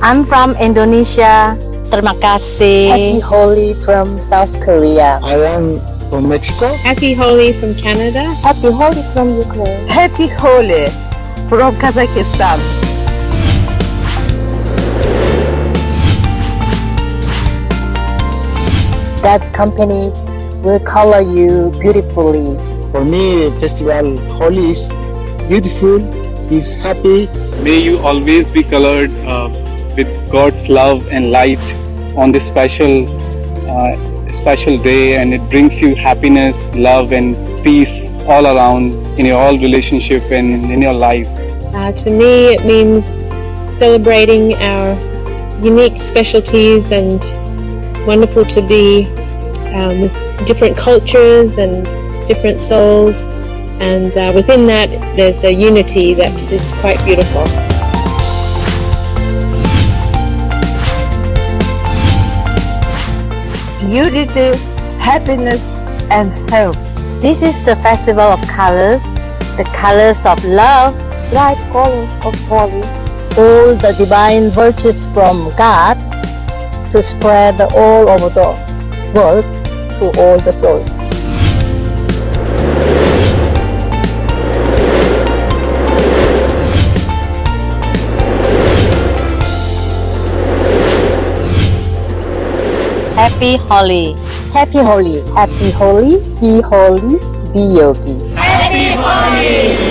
I'm from Indonesia. Terima kasih. Happy Holi from South Korea. I am from Mexico. Happy Holi from Canada. Happy Holi from Ukraine. Happy Holi from Kazakhstan. God's company will color you beautifully. For me, festival Holi is beautiful, is happy. May you always be colored with God's love and light on this special day, and it brings you happiness, love and peace all around in your whole relationship and in your life. To me, it means celebrating our unique specialties, and it's wonderful to be with different cultures and different souls, and within that there's a unity that is quite beautiful. Unity, happiness, and health. This is the festival of colors, the colors of love, Bright colors of Holi. all the divine virtues from God to spread all over the world to all the souls. Happy Holi. Happy Holi. Happy Holi. Be holy. Be yogi. Happy Holi!